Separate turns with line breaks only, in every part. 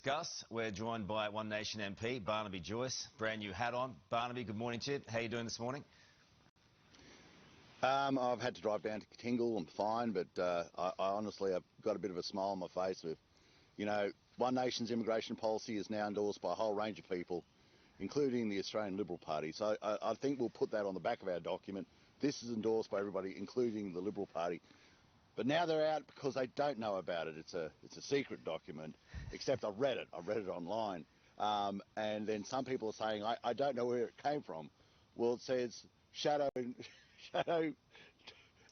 Discuss. We're joined by One Nation MP Barnaby Joyce. Brand new hat on. Barnaby, good morning to you. How are you doing this morning?
I've had to drive down to Tingle. I'm fine, but I honestly have got a bit of a smile on my face with, One Nation's immigration policy is now endorsed by a whole range of people, including the Australian Liberal Party. So I think we'll put that on the back of our document. This is endorsed by everybody, including the Liberal Party. But now they're out because they don't know about it. It's a secret document, except I've read it. I've read it online. And then some people are saying, I don't know where it came from. Well, it says shadow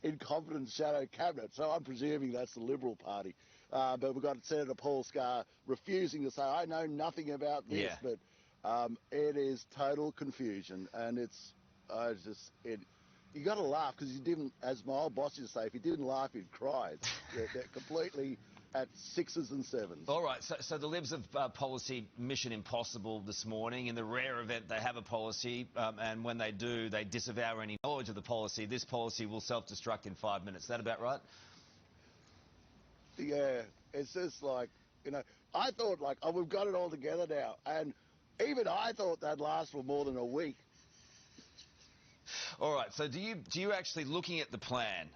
incompetence, shadow cabinet. So I'm presuming that's the Liberal Party. But we've got Senator Paul Scar refusing to say, I know nothing about this.
Yeah.
But it is total confusion. And you got to laugh because you didn't, as my old boss used to say, if you didn't laugh, you'd cry. They're completely at sixes and sevens.
All right, so the Libs have policy mission impossible this morning. In the rare event they have a policy, and when they do, they disavow any knowledge of the policy. This policy will self-destruct in 5 minutes. Is that about right?
Yeah, it's just like, I thought we've got it all together now. And even I thought that'd last for more than a week.
All right, so do you actually, looking at the plan,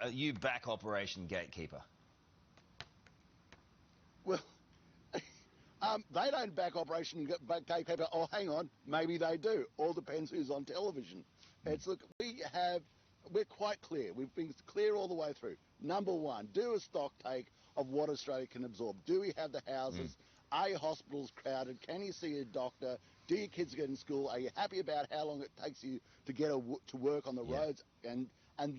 you back Operation Gatekeeper?
Well, they don't back Operation Gatekeeper. Oh, hang on, maybe they do. All depends who's on television. Look, we're quite clear. We've been clear all the way through. Number one, do a stock take of what Australia can absorb. Do we have the houses? Are your hospitals crowded? Can you see a doctor? Do your kids get in school? Are you happy about how long it takes you to get to work on the roads? And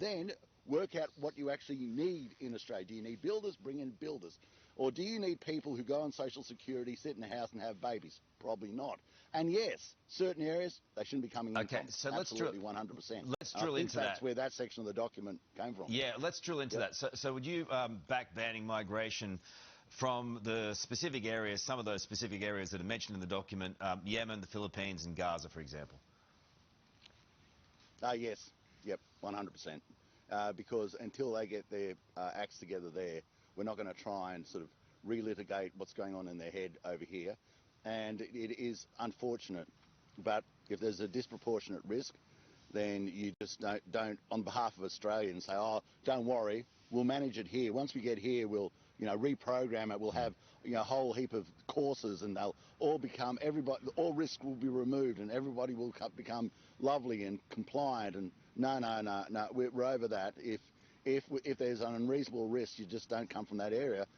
then work out what you actually need in Australia. Do you need builders? Bring in builders. Or do you need people who go on social security, sit in a house and have babies? Probably not. And yes, certain areas, they shouldn't be coming in.
Okay, so
absolutely 100%.
Let's drill into that.
That's where that section of the document came from.
Yeah, let's drill into that. So would you back banning migration from the specific areas, some of those specific areas that are mentioned in the document, Yemen, the Philippines and Gaza, for example?
Yes, yep, 100%. Because until they get their acts together there, we're not going to try and sort of relitigate what's going on in their head over here. And it is unfortunate, but if there's a disproportionate risk, then you just don't on behalf of Australians say, oh, don't worry, we'll manage it here. Once we get here, we'll reprogram it. We'll have a whole heap of courses, and they'll all become all risk will be removed, and everybody will become lovely and compliant. And no, we're over that. If there's an unreasonable risk, you just don't come from that area.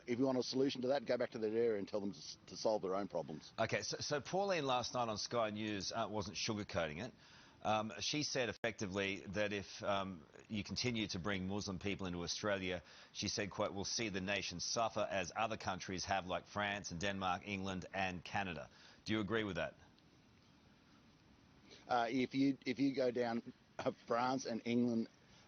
If you want a solution to that, go back to that area and tell them to solve their own problems.
Okay, so Pauline last night on Sky News wasn't sugarcoating it. She said effectively that if you continue to bring Muslim people into Australia, she said, quote, we'll see the nation suffer as other countries have, like France and Denmark, England and Canada. Do you agree with that?
If you go down France and England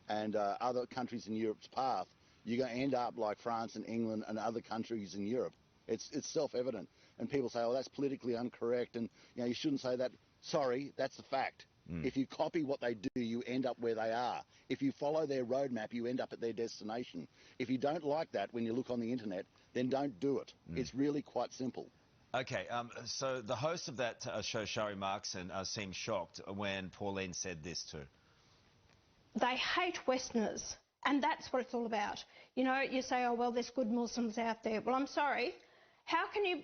and other countries in Europe's path, you're going to end up like France and England and other countries in Europe. It's self-evident. And people say, oh, that's politically incorrect, and you shouldn't say that. Sorry, that's the fact. If you copy what they do, you end up where they are. If you follow their roadmap, you end up at their destination. If you don't like that when you look on the internet, then don't do it. It's really quite simple.
Okay, so the host of that show, Shari Markson, seemed shocked when Pauline said this too.
They hate Westerners, and that's what it's all about. You say, oh, well, there's good Muslims out there. Well, I'm sorry. How can you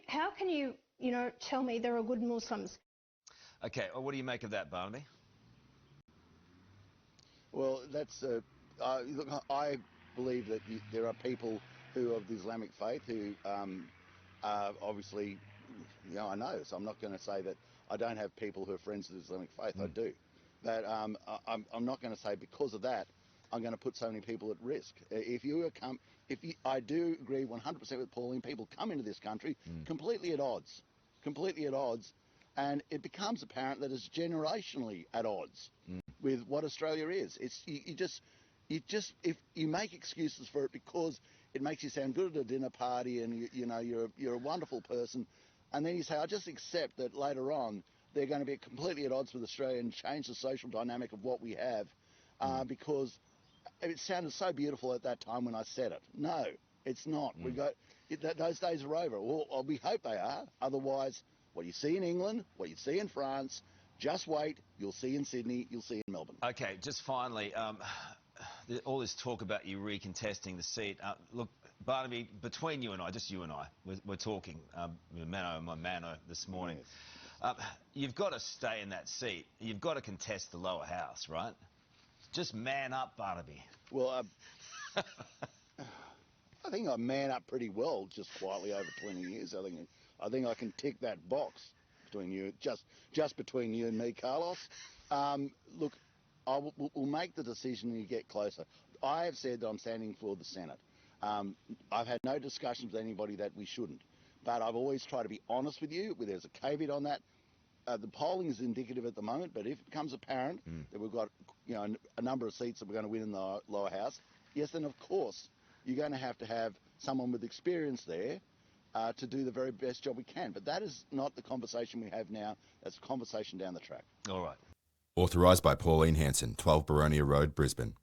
tell me there are good Muslims?
Okay, well, what do you make of that, Barnaby?
Well, that's look, I believe that there are people who are of the Islamic faith who are obviously, I know, so I'm not going to say that I don't have people who are friends of the Islamic faith. I do. But I'm not going to say because of that I'm going to put so many people at risk. I do agree 100% with Pauline. People come into this country completely at odds, and it becomes apparent that it's generationally at odds with what Australia is. If you make excuses for it because it makes you sound good at a dinner party and you're a wonderful person, and then you say, I just accept that later on they're going to be completely at odds with Australia and change the social dynamic of what we have, because it sounded so beautiful at that time when I said it. No, it's not. those days are over. Well, we hope they are. Otherwise, what you see in England, what you see in France, just wait. You'll see in Sydney, you'll see in Melbourne.
Okay, just finally, all this talk about you recontesting the seat. Look, Barnaby, between you and I, just you and I, we're talking, mano this morning.
Yes.
You've got to stay in that seat. You've got to contest the lower house, right? Just man up, Barnaby.
Well, I think I man up pretty well, just quietly over 20 years. I think I can tick that box between you, just between you and me, Carlos. Look, we'll make the decision when you get closer. I have said that I'm standing for the Senate. I've had no discussions with anybody that we shouldn't, but I've always tried to be honest with you. There's a caveat on that. The polling is indicative at the moment, but if it becomes apparent that we've got a number of seats that we're going to win in the lower house, yes, then of course you're going to have someone with experience there to do the very best job we can. But that is not the conversation we have now. That's a conversation down the track.
All right.
Authorised by Pauline Hanson, 12 Baronia Road, Brisbane.